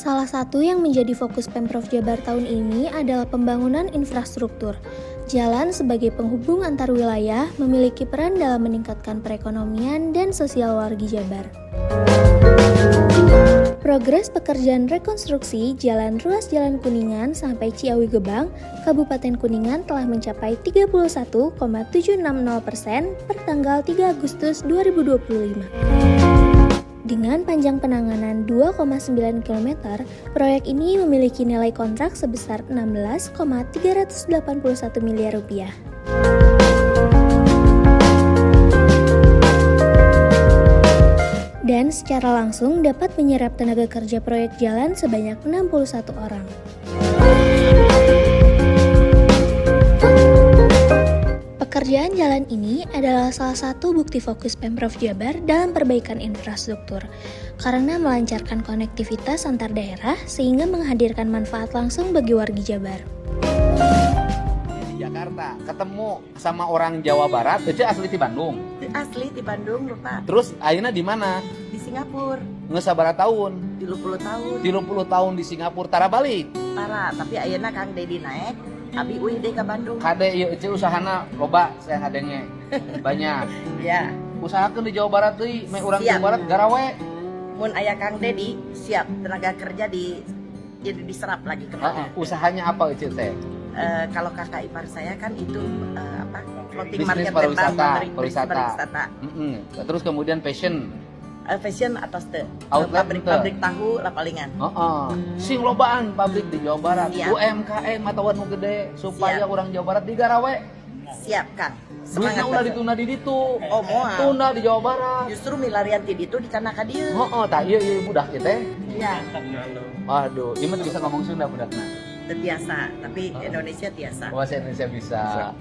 Salah satu yang menjadi fokus Pemprov Jabar tahun ini adalah pembangunan infrastruktur. Jalan sebagai penghubung antar wilayah memiliki peran dalam meningkatkan perekonomian dan sosial warga Jabar. Progres pekerjaan rekonstruksi Jalan Ruas Jalan Kuningan sampai Ciawi Gebang, Kabupaten Kuningan telah mencapai 31,760% per tanggal 3 Agustus 2025. Dengan panjang penanganan 2,9 km, proyek ini memiliki nilai kontrak sebesar 16,381 miliar rupiah. Dan secara langsung dapat menyerap tenaga kerja proyek jalan sebanyak 61 orang. Pekerjaan jalan ini adalah salah satu bukti fokus Pemprov Jabar dalam perbaikan infrastruktur, karena melancarkan konektivitas antar daerah sehingga menghadirkan manfaat langsung bagi warga Jabar. Di Jakarta ketemu sama orang Jawa Barat, itu asli di Bandung. Asli di Bandung, lupa. Terus ayeuna di mana? Di Singapura. Ngeus sabaraha tahun? 30 tahun. 30 tahun di Singapura, tara balik. Parah, tapi ayeuna Kang Dedi naik, abi uih deh ke Bandung. Kade ieu itu usahana loba saya ngadenge. Banyak. Ya. Usahakeun di Jawa Barat deui, me urang Siap. Jawa Barat garawe. Mun aya Kang Dedi, siap tenaga kerja jadi diserap lagi ke Bandung. Usahanya apa itu teh? Kalau kakak ipar saya kan itu floating Bisnis market pariwisata. Terus kemudian fashion. Fashion atau Outlet pabrik tahu lah palingan. Sing lobaan pabrik di Jawa Barat. Siap. UMKM atau nu gede supaya Siap. orang Jawa Barat digarawe. Siap Kang. Duitnya ulah dituna di ditu. Oh moal. Tuna di Jawa Barat. Justru milarian ti ditu di kana ka dieu. Tah ieu budak kieu teh. Iya. Waduh, ieu mah bisa ngomong Sunda budakna. Biasa, tapi Indonesia biasa. Bahasa Indonesia bisa.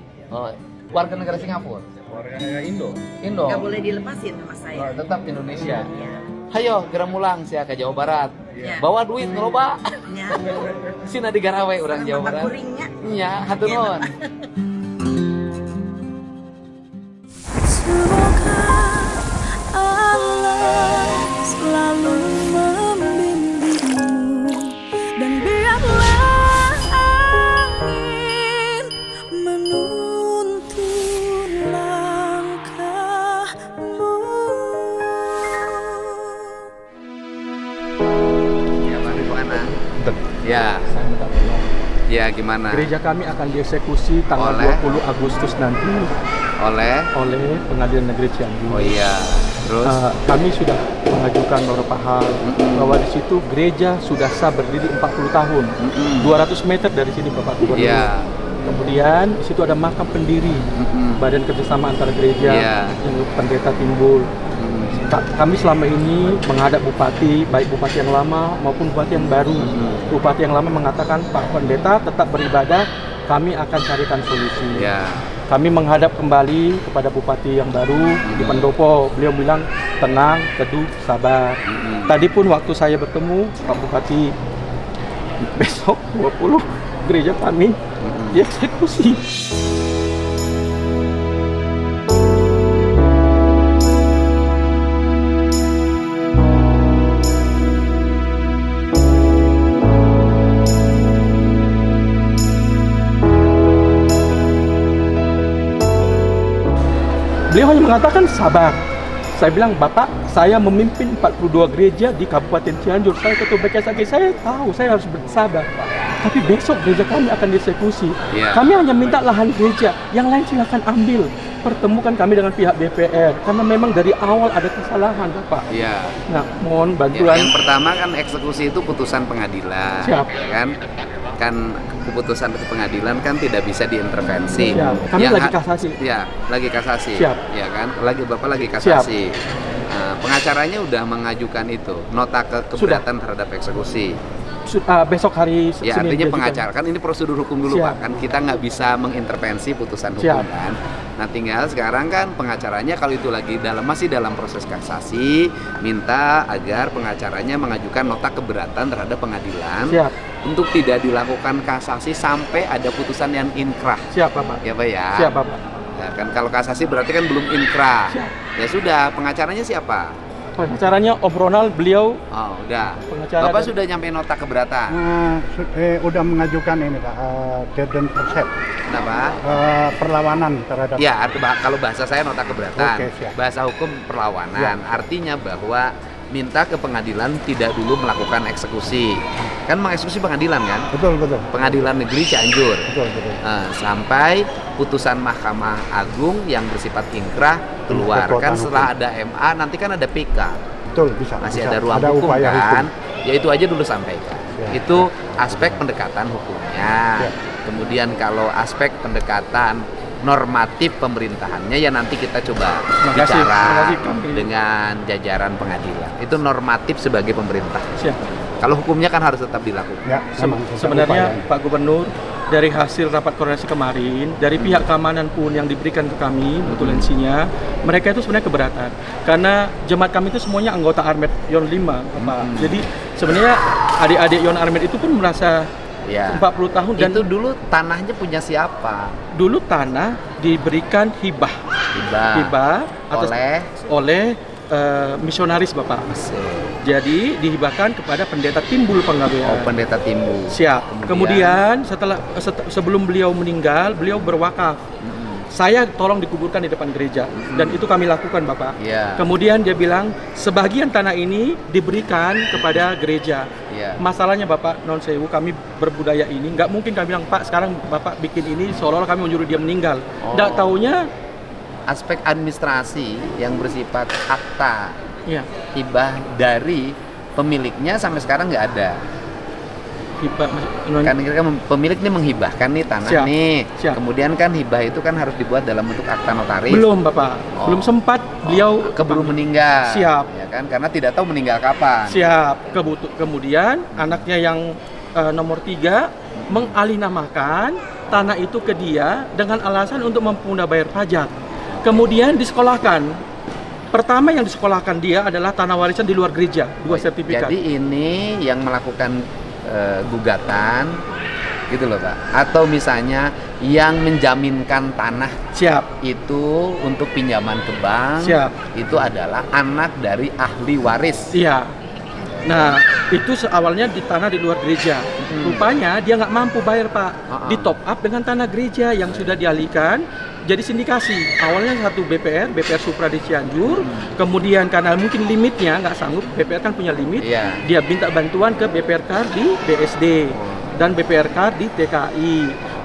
Warga negara Singapura. Warga negara Indo. Nggak boleh dilepasin sama saya. Tetap Indonesia. Ya. Hayo, geura mulang sia ka Jawa Barat. Ya. Bawa duit ngeloba. Ya. Sina digarawe urang Jawa Barat. Kuringnya. Nya, hatur nuhun. Semoga Allah selalu membimbingmu dan biarlah angin menuntun langkahmu. Ya, Pak Rifana. Ya. Saya minta tolong. Ya, gimana? Gereja kami akan dieksekusi tanggal Oleh? 20 Agustus nanti Oleh? oleh Pengadilan Negeri Cianjur. Oh iya. Terus? Kami sudah mengajukan beberapa hal bahwa di situ gereja sudah sah berdiri 40 tahun. 200 meter dari sini Bapak Gubernur. Iya. Kemudian di situ ada makam pendiri, badan kerjasama antara gereja Iya. yang pendeta timbul. Kami selama ini menghadap bupati, baik bupati yang lama maupun bupati yang baru. Bupati yang lama mengatakan, Pak Pendeta tetap beribadah, kami akan carikan solusi. Ya. Kami menghadap kembali kepada bupati yang baru di Pendopo. Beliau bilang tenang, teduh, sabar. Tadi pun waktu saya bertemu Pak Bupati, besok 20 gereja kami dieksekusi. Beliau hanya mengatakan sabar. Saya bilang, Bapak, saya memimpin 42 gereja di Kabupaten Cianjur. Saya ketua BKSAG, saya tahu saya harus bersabar. Tapi besok gereja kami akan dieksekusi. Yeah. Kami hanya minta lahan gereja, yang lain silakan ambil. Pertemukan kami dengan pihak DPR, karena memang dari awal ada kesalahan, Bapak. Iya. Nah, mohon Ya, bantuan. yang pertama kan eksekusi itu putusan pengadilan. Siap. Ya kan keputusan pengadilan kan tidak bisa diintervensi. Siap. Kami lagi kasasi. Ya, lagi kasasi. Siap. Ya kan, Bapak lagi kasasi. Pengacaranya udah mengajukan itu nota keberatan terhadap eksekusi. Besok hari Ya, Senin artinya dia pengacara kan ini prosedur hukum dulu Siap. Pak, kan kita nggak bisa mengintervensi putusan hukum Siap. kan. Nah, tinggal sekarang kan pengacaranya kalau itu lagi masih dalam proses kasasi, minta agar pengacaranya mengajukan nota keberatan terhadap pengadilan. Siap. Untuk tidak dilakukan kasasi sampai ada putusan yang inkrah. Siap, Bapak. Ya Pak ya. Siap, Bapak. Ya, kan kalau kasasi berarti kan belum inkrah. Siap. Ya sudah, pengacaranya siapa? Pengacaranya obrolan beliau. Oh, udah. Pengacara Bapak dan- sudah nyampe nota keberatan. Udah mengajukan ini Pak, Dedan Persep, Kenapa? perlawanan terhadap Ya, kalau bahasa saya nota keberatan. Oke, siap. Bahasa hukum perlawanan. Artinya bahwa minta ke pengadilan tidak dulu melakukan eksekusi. Kan mengeksekusi pengadilan kan? betul. Pengadilan Negeri Cianjur. Betul. Sampai putusan Mahkamah Agung yang bersifat ingkrah keluar. Kekuatan Kan setelah hukum. ada MA nanti kan ada PK. Betul, bisa. Masih bisa. ada ruang hukum upaya kan? hukum. Ya itu aja dulu sampaikan. Ya. Itu aspek pendekatan hukumnya. Ya. Kemudian kalau aspek pendekatan normatif pemerintahannya ya nanti kita coba Terima kasih Kang. dengan jajaran pengadilan. Itu normatif sebagai pemerintah. Siap. Kalau hukumnya kan harus tetap dilakukan. Ya, memang kita Sebenarnya upaya. Pak Gubernur, dari hasil rapat koordinasi kemarin, dari pihak keamanan pun yang diberikan ke kami notulensinya, mereka itu sebenarnya keberatan. Karena jemaat kami itu semuanya anggota Armet Yon 5, Bapak. Jadi sebenarnya adik-adik Yon Armet itu pun merasa Ya. 40 tahun dan itu dulu tanahnya punya siapa? dulu tanah diberikan hibah atas oleh misionaris Bapak. Jadi dihibahkan kepada pendeta Timbul Panggabean. Oh, pendeta Timbul. Siap. Kemudian sebelum beliau meninggal, beliau berwakaf. Saya tolong dikuburkan di depan gereja dan itu kami lakukan Bapak. Iya. Kemudian dia bilang sebagian tanah ini diberikan kepada gereja. Iya. Masalahnya Bapak non sewu kami berbudaya ini nggak mungkin kami bilang Pak sekarang Bapak bikin ini seolah-olah kami menyuruh dia meninggal. Oh. Nggak taunya Aspek administrasi yang bersifat akta ya hibah dari pemiliknya sampai sekarang nggak ada. hibah Kan kira pemilik nih menghibahkan nih tanah Siap. nih. Siap. Kemudian kan hibah itu kan harus dibuat dalam bentuk akta notaris. belum Bapak, Oh. belum sempat beliau keburu meninggal. Siap. Ya kan karena tidak tahu meninggal kapan. Siap. Kemudian anaknya yang nomor 3 mengalinamakan tanah itu ke dia dengan alasan untuk mampu bayar pajak. Kemudian disekolahkan. Pertama yang disekolahkan dia adalah tanah warisan di luar gereja, 2 sertifikat. Jadi ini yang melakukan gugatan gitu loh Pak. Atau misalnya yang menjaminkan tanah Siap. itu untuk pinjaman ke bank. Siap. Itu adalah anak dari ahli waris. Iya. Nah, itu awalnya di tanah di luar gereja. Rupanya dia nggak mampu bayar Pak. Di top up dengan tanah gereja yang sudah dialihkan jadi sindikasi. Awalnya satu BPR Supra di Cianjur. Kemudian karena mungkin limitnya nggak sanggup, BPR kan punya limit. Iya. Dia minta bantuan ke BPR Kar di BSD dan BPR Kar di TKI.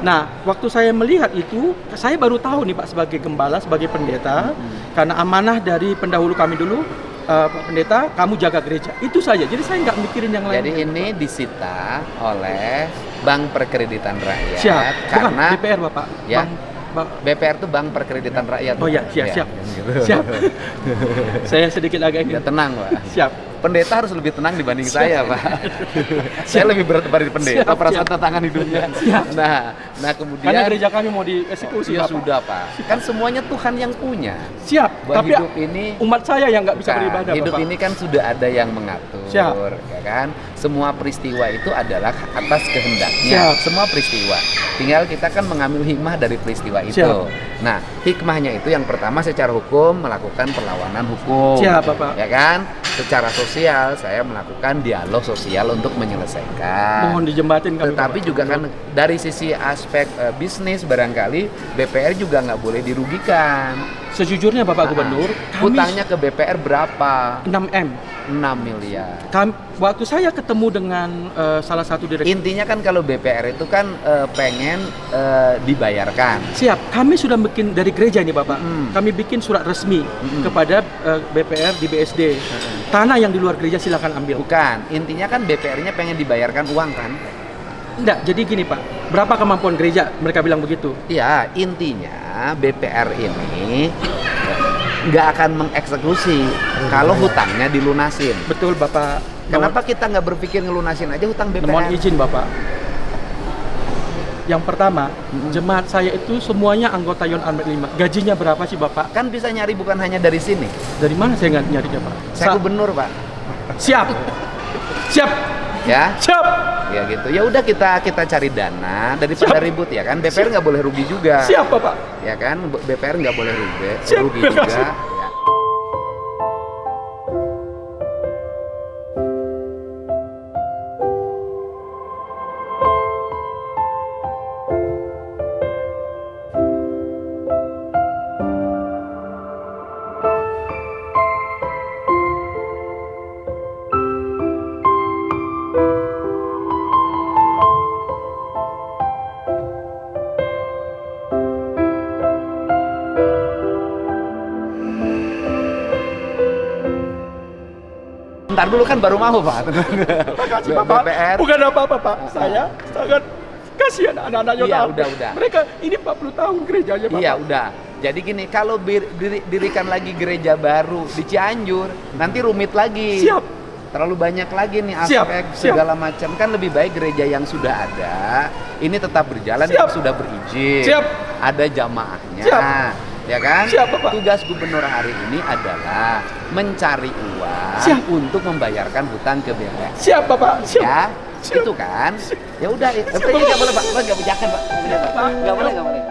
Nah, waktu saya melihat itu, saya baru tahu nih Pak sebagai gembala, sebagai pendeta, karena amanah dari pendahulu kami dulu. Pak Pendeta, kamu jaga gereja. Itu saja. Jadi saya nggak mikirin yang lain. Jadi ini disita oleh Bank Perkreditan Rakyat. Siap. Bukan Karena BPR Bapak. Ya. Bang, BPR itu Bank Perkreditan Rakyat. oh ya, siap. Gitu. Siap. Saya sedikit agak ini. Ya tenang Pak. Siap. Pendeta harus lebih tenang dibanding saya Pak. Saya lebih berat daripada pendeta Siap, perasaan siap. tantangan hidupnya. Siap. Nah kemudian Karena gereja kami mau dieksekusi ya Bapak. sudah Pak. Kan semuanya Tuhan yang punya. Siap. Bahwa Tapi hidup ini umat saya yang nggak bisa Bukan. beribadah Hidup Bapak. ini kan sudah ada yang mengatur, Siap. ya kan? Semua peristiwa itu adalah atas kehendaknya. Siap. Semua peristiwa. Tinggal kita kan mengambil hikmah dari peristiwa itu. Siap. Nah, hikmahnya itu yang pertama secara hukum melakukan perlawanan hukum. Siap, Bapak. Ya kan? Secara sosial saya melakukan dialog sosial untuk menyelesaikan. Mohon dijembatin kami. Tetapi Bapak. juga kan dari sisi aspek bisnis barangkali BPR juga nggak boleh dirugikan. Sejujurnya Bapak Gubernur, kami Hutangnya ke BPR berapa? 6M. 6 miliar. Waktu saya ketemu dengan salah satu direktur. Intinya kan kalau BPR itu kan pengen dibayarkan. Siap, kami sudah bikin dari gereja ini Bapak. Mm. Kami bikin surat resmi Mm-mm. kepada BPR di BSD. Tanah yang di luar gereja silakan ambil. Bukan, intinya kan BPR-nya pengen dibayarkan uang kan? Enggak, jadi gini Pak. Berapa kemampuan gereja? Mereka bilang begitu. Iya, intinya BPR ini nggak akan mengeksekusi kalau hutangnya dilunasin. Betul Bapak. Kenapa kita nggak berpikir ngelunasin aja hutang BPR? Mohon izin Bapak. Yang pertama, jemaat saya itu semuanya anggota Yon Armet 5. Gajinya berapa sih Bapak? Kan bisa nyari bukan hanya dari sini. Dari mana saya nggak nyarinya Pak? Saya gubernur Pak. Siap. Siap. Ya, Siap. ya gitu. Ya udah kita cari dana daripada Siap. ribut ya kan. BPR nggak boleh rugi juga. Siap Bapak. Ya kan, BPR nggak boleh rugi Siap. juga. Terima kasih. Ya. Ntar dulu kan baru mau Pak. Makasih Bapak. BPR. Bukan apa-apa Pak. Saya sangat kasihan anak-anak Iya, Yonarmet. udah. Mereka ini 40 tahun gerejanya Bapak. Iya udah. Jadi gini, kalau dirikan lagi gereja baru di Cianjur, nanti rumit lagi. Siap. Terlalu banyak lagi nih Siap, aspek siap. segala macam. Kan lebih baik gereja yang sudah ada ini tetap berjalan, Siap. yang sudah berizin. Siap. Ada jamaahnya. Siap. Ya kan? Siap, Bapak. Tugas gubernur hari ini adalah mencari uang Siap. untuk membayarkan hutang ke BPR. Siap Bapak. Siap. Ya, Siap. itu kan. Ya udah, tapi nggak boleh Pak. Nggak bijakan Pak. Nggak boleh, nggak boleh.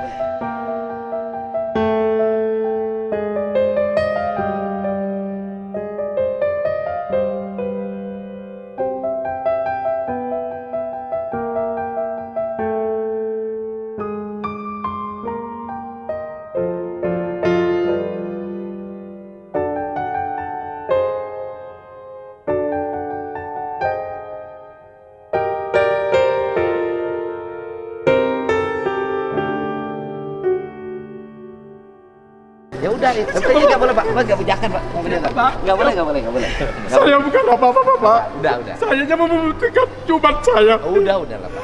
Ya udah, tapi nggak boleh Pak. Nggak bijakan Pak. Nggak boleh Pak. Nggak boleh, nggak boleh, nggak boleh. Saya bukan apa-apa Bapak. Udah. Saya hanya membutuhkan cuma saya. Udah lah Pak.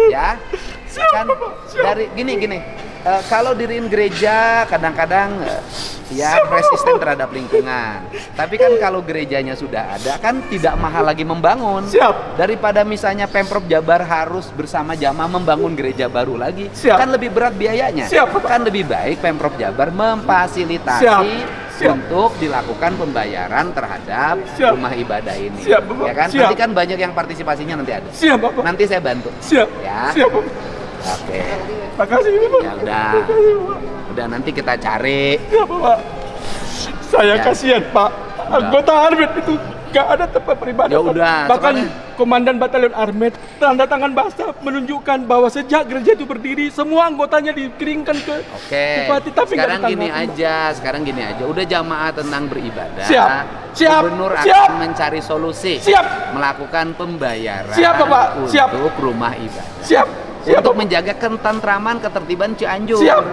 Ya. Kan dari gini. Kalau diriin gereja kadang-kadang ya resisten terhadap lingkungan. Tapi kan kalau gerejanya sudah ada kan tidak mahal lagi membangun. Siap. Daripada misalnya Pemprov Jabar harus bersama jamaah membangun gereja baru lagi, Siap. kan lebih berat biayanya. Siap, Bapak. Kan lebih baik Pemprov Jabar memfasilitasi Siap. Siap. untuk dilakukan pembayaran terhadap Siap. rumah ibadah ini. Siap, Bapak. Ya kan? Siap. Nanti kan banyak yang partisipasinya nanti ada. Siap Bapak. Nanti saya bantu. Siap. Ya. Siap Bapak. Oke. Makasih Bapak. Ya udah. Makasih, Bapak. Udah nanti kita cari. Ya Bapak. Saya Ya. kasihan Pak. Anggota Armet itu gak ada tempat beribadah. Ya Pak. udah, Bahkan soalnya- Komandan Batalion Armet tanda tangan basah menunjukkan bahwa sejak gereja itu berdiri semua anggotanya dikirimkan ke Oke. bupati, tapi nggak Sekarang gini ditanggapi. aja. Sekarang gini aja. Udah jamaah tenang beribadah. Siap. Siap. Gubernur Siap. akan mencari solusi. Siap. Melakukan pembayaran. Siap, Bapak. Siap. Untuk rumah ibadah. Siap. Siap Untuk Bapak. menjaga ketentraman, ketertiban Cianjur. Siap.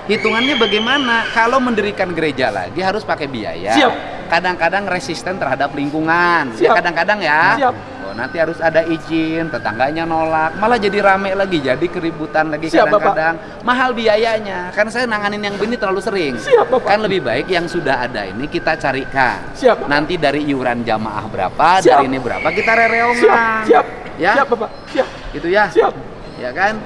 Hitungannya bagaimana? Kalau mendirikan gereja lagi harus pakai biaya. Siap. Kadang-kadang resisten terhadap lingkungan. Ya Siap. kadang-kadang ya. Siap. Oh, nanti harus ada izin, tetangganya nolak, malah jadi rame lagi, jadi keributan lagi. Siap, Kadang-kadang mahal biayanya. Kan saya nanganin yang begini terlalu sering. Siap, Bapak. Kan lebih baik yang sudah ada ini kita carikan. Siap, Bapak. Nanti dari iuran jamaah berapa, Siap. dari ini berapa, kita rereongan. Siap. Siap. Ya. Siap Bapak. Siap. Gitu ya. Siap. Ya kan?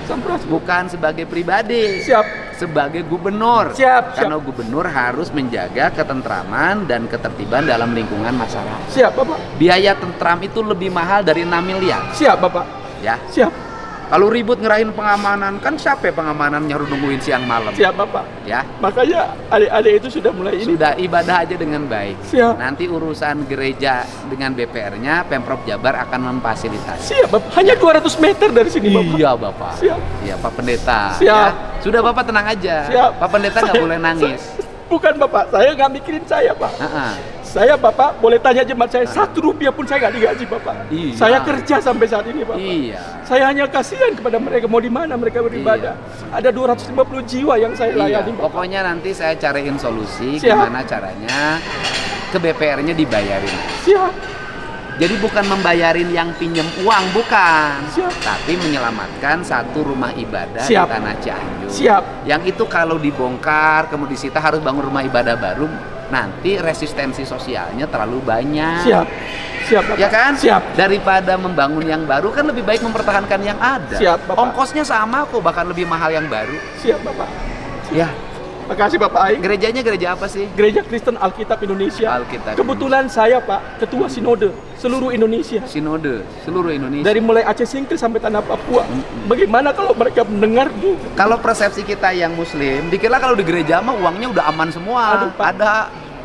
Sampurasun. Bukan sebagai pribadi. Siap. Sebagai gubernur. Siap, Karena gubernur harus menjaga ketentraman dan ketertiban dalam lingkungan masyarakat. Siap Bapak. Biaya tentram itu lebih mahal dari 6 miliar. Siap Bapak. Ya. Siap. Kalau ribut ngerahin pengamanan, kan siapa pengamanan nyuruh nungguin siang malam? Siap Bapak. Ya. Makanya adik-adik itu sudah mulai ini. Sudah ibadah aja dengan baik. Siap. Nanti urusan gereja dengan BPR-nya Pemprov Jabar akan memfasilitasi. Siap Bapak. Hanya 200 meter dari sini Bapak. Iya Bapak. Siap. Iya Pak Pendeta. Siap. Ya. Sudah Bapak tenang aja. Siap. Pak Pendeta nggak Saya- boleh nangis. Bukan Bapak, saya nggak mikirin saya Pak. Heeh. Saya Bapak boleh tanya jemaat saya, 1 rupiah pun saya nggak digaji Bapak. Iya. Saya kerja sampai saat ini Bapak. Iya. Saya hanya kasihan kepada mereka, mau di mana mereka beribadah. Ada 250 jiwa yang saya Iya. layani Bapak. Pokoknya nanti saya cariin solusi Siap. gimana caranya ke BPR-nya dibayarin. Siap. Jadi bukan membayarin yang pinjem uang, bukan. Siap. Tapi menyelamatkan satu rumah ibadah Siap. di Tanah Cianjur. Siap. Yang itu kalau dibongkar, kemudian disita harus bangun rumah ibadah baru, nanti resistensi sosialnya terlalu banyak. Siap. Siap Bapak. Ya kan? Siap. Daripada membangun yang baru kan lebih baik mempertahankan yang ada. Siap, Bapak. Ongkosnya sama kok, bahkan lebih mahal yang baru. Siap Bapak. Ya. Makasih Bapak Aik. Gerejanya gereja apa sih? Gereja Kristen Alkitab Indonesia. Alkitab Kebetulan saya Pak, Ketua Sinode seluruh Indonesia. Sinode seluruh Indonesia. Dari mulai Aceh Singkil sampai Tanah Papua. Bagaimana kalau mereka mendengar juga? Kalau persepsi kita yang muslim, dikira kalau di gereja mah uangnya udah aman semua. Aduh, Pak. Ada.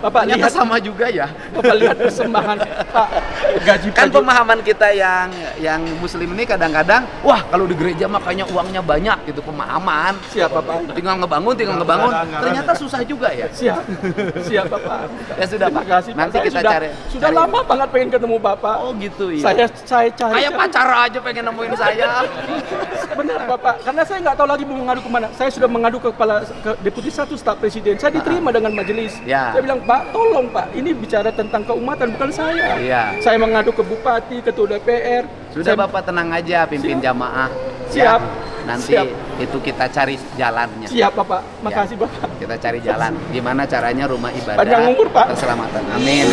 Bapak Ternyata lihat sama juga ya. Bapak lihat persembahan Pak, gaji Kan prajurit. pemahaman kita yang muslim ini kadang-kadang, wah kalau di gereja makanya uangnya banyak gitu, pemahaman. Siap Bapak. Tinggal ngebangun. Ternyata susah juga ya. Siap. Siap Bapak. Ya sudah Terima Pak. kasih, Pak. Nanti Saya kita sudah, cari. Sudah lama banget pengen ketemu Bapak. Oh gitu ya. Saya cari. Kayak pacar aja pengen nemuin saya. Benar Bapak, karena saya nggak tahu lagi mau mengadu kemana. Saya sudah mengadu ke Deputi 1 Staf Presiden. Saya diterima dengan majelis. Ya. Saya bilang, Pak, Pak, tolong Pak, ini bicara tentang keumatan bukan saya. Iya. Saya mengadu ke bupati, ketua DPR. Sudah Saya- Bapak tenang aja, pimpin jamaah. Siap. Ya. Nanti Siap. itu kita cari jalannya. Siap Bapak, makasih Ya. Bapak. Kita cari jalan. Gimana caranya rumah ibadah Panjang umur, Pak. keselamatan. Amin.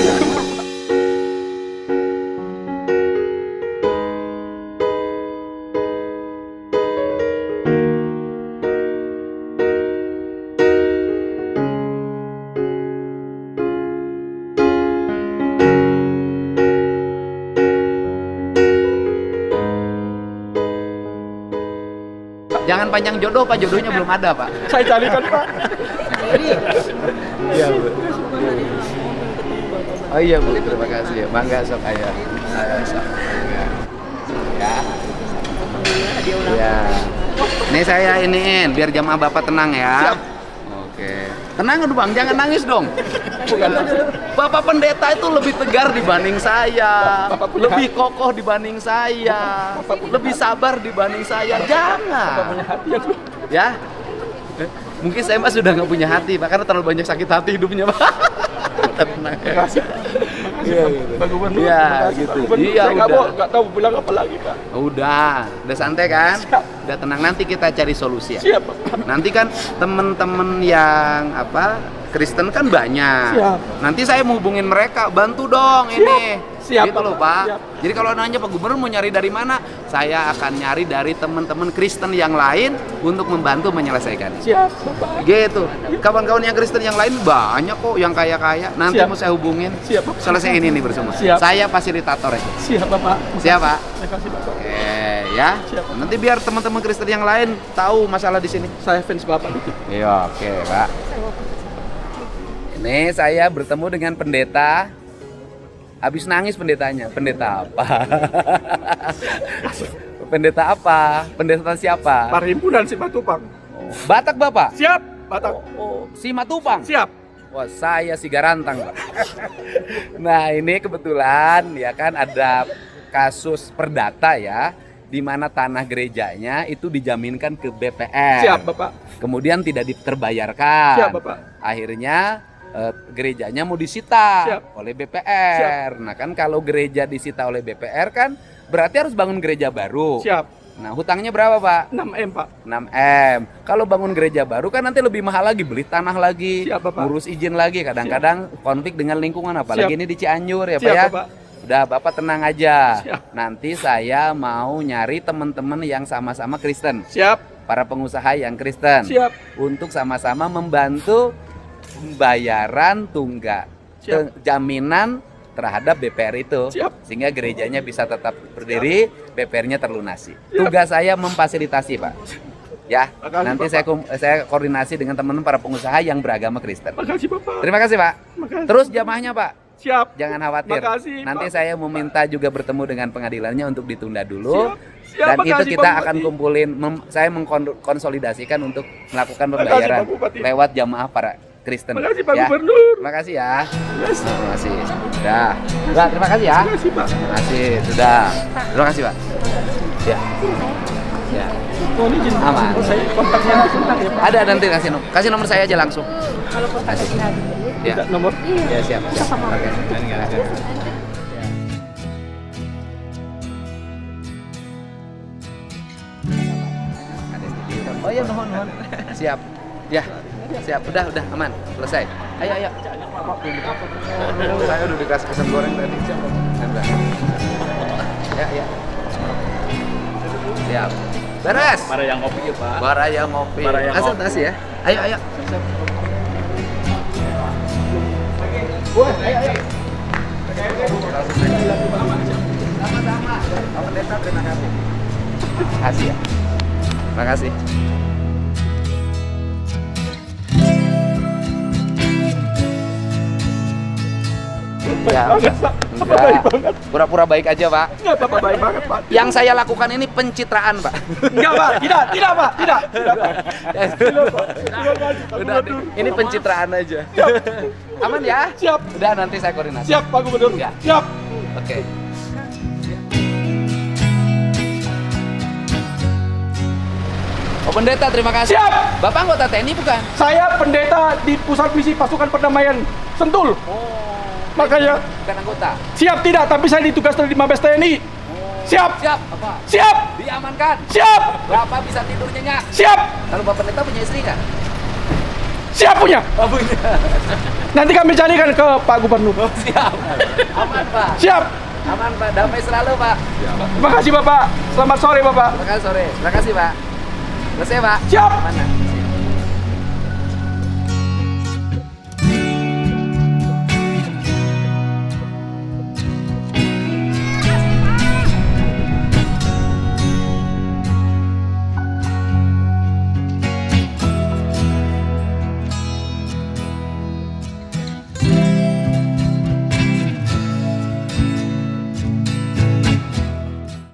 Jangan panjang jodoh, Pak. Jodohnya belum ada, Pak. Saya carikan Pak. Iya, Bu. Oh iya, Bu. Terima kasih. Bangga sok ayah. Ayo sok. Ya. Ya. Ini saya iniin biar jamaah Bapak tenang ya. Siap. Oke. Tenang dong, Bang. Jangan nangis dong. Bapak pendeta itu lebih tegar dibanding saya. Bapak punya Lebih kokoh dibanding saya. Lebih sabar dibanding saya. Jangan. Punya hati yang Ya. Mungkin saya Mas sudah nggak punya hati, Pak, karena terlalu banyak sakit hati hidupnya, Pak. Tenang. Makasih. Iya, gitu. Pak Gubernur. Iya, makasih, gitu. Pak Gubernur. Iya, Saya udah. nggak tahu bilang apa lagi Pak. Udah santai kan? Siap. Udah tenang, nanti kita cari solusi ya. Siap Pak. Nanti kan temen-temen yang Kristen kan banyak. Siap. Nanti saya mau hubungin mereka, bantu dong ini. Siap, gitu loh, Pak. Pak. Siap. Jadi kalau nanya Pak Gubernur mau nyari dari mana? Saya akan nyari dari teman-teman Kristen yang lain untuk membantu menyelesaikan. Siap Bapak. Gitu. Kawan-kawan yang Kristen yang lain banyak kok yang kaya-kaya. Nanti Siap. mau saya hubungin. Siap, Pak. Selesai ini bersama. Siap. Saya fasilitator aja. Siap Bapak. Siap, Pak. Makasih Bapak. Oke, ya. Siap. Nanti biar teman-teman Kristen yang lain tahu masalah di sini. Saya fans Bapak. Iya, oke, Pak. Ini saya bertemu dengan pendeta. Habis nangis pendetanya. Pendeta apa? Pendeta apa? Pendeta siapa? Perhimpunan Simatupang. Batak, Bapak? Siap Batak. Oh, si Matupang. Siap. Wah, saya si Garantang, Pak. Nah, ini kebetulan ya kan ada kasus perdata ya, di mana tanah gerejanya itu dijaminkan ke BPR. Siap Bapak. Kemudian tidak terbayarkan. Siap Bapak. Akhirnya gerejanya mau disita Siap. oleh BPR. Nah, kan kalau gereja disita oleh BPR kan berarti harus bangun gereja baru. Siap. Nah, hutangnya berapa, Pak? 6M Pak. 6M. Kalau bangun gereja baru kan nanti lebih mahal lagi, beli tanah lagi, Siap, Bapak. ngurus izin lagi. Kadang-kadang konflik dengan lingkungan, apalagi Siap. ini di Cianjur ya, Pak Siap ya. Bapak. Udah, Bapak tenang aja. Siap. Nanti saya mau nyari teman-teman yang sama-sama Kristen, Siap. para pengusaha yang Kristen, Siap. untuk sama-sama membantu pembayaran tunggak, Siap. jaminan terhadap BPR itu, Siap. sehingga gerejanya bisa tetap berdiri, BPR-nya terlunasi. Siap. Tugas saya memfasilitasi, Pak. Ya, Makasih, nanti Bapak. saya koordinasi dengan teman-teman para pengusaha yang beragama Kristen. Makasih Bapak. Terima kasih, Pak. Makasih. Terus jamaahnya, Pak, Siap. jangan khawatir. Makasih, Nanti Pak. saya meminta juga bertemu dengan pengadilannya untuk ditunda dulu. Siap. Siap, Dan itu makasih, kita Pak akan Bupati. kumpulin, saya mengkonsolidasikan untuk melakukan Makasih, pembayaran Pak Bupati. lewat jamaah para Kristen. Makasih Pak ya. Gubernur. Terima kasih ya. Yes. Terima kasih. Sudah. Sudah, terima kasih ya. Terima kasih Pak. Terima kasih. Sudah. Terima kasih, Pak. Ya. Ya. Oh, ini izin. Aman. Oh, saya kontaknya sebentar ya Pak. Ada nanti kasih nomor saya aja langsung. Kasih. Ya. Minta nomor. Ya, siap. Siap. Oke. Oh iya, nuhun. Siap. Ya. Siap. Udah, aman. Selesai. Ayo. Saya udah dikasih pesan goreng tadi. Udah. Ya. Siap. Beres. Baraya ngopi ya Pak. Baraya ngopi. Baraya Asal ngopi. tas ya. Ayo. Ayo. Sama-sama. Pak Pendeta, terima kasih. Terima kasih ya. Terima kasih. Ya, Banget, Pak. Bapak baik enggak. banget. Pura-pura baik aja, Pak. Enggak, Bapak baik banget, Pak. Yang saya lakukan ini pencitraan, Pak. Enggak, Pak. Tidak, Pak. Tidak, Pak. Tidak, Pak. Terima kasih, Pak Udah, Gubernur. ini pencitraan aja. Aman ya? Siap. Udah, nanti saya koordinasi. Siap, Pak Gubernur. Ya. Siap. Oke. Oh, pendeta, terima kasih. Siap. Bapak anggota TNI bukan? Saya pendeta di Pusat Misi Pasukan Perdamaian Sentul. Oh. Makanya Bukan anggota. siap tidak, tapi saya ditugaskan di Mabes TNI. Siap. Siap, Bapak. Siap. Diamankan. Siap. Bapak bisa tidur nyenyak. Siap. Kalau Bapak pendeta punya istri nggak? Siap punya. Oh, punya. Nanti kami carikan ke Pak Gubernur. Siap. Aman, Pak. Siap. Aman, Pak. Damai selalu, Pak. Terima kasih Bapak. Selamat sore Bapak. Terima kasih sore. Terima kasih, Pak. Selesai, Pak. Siap. Mana?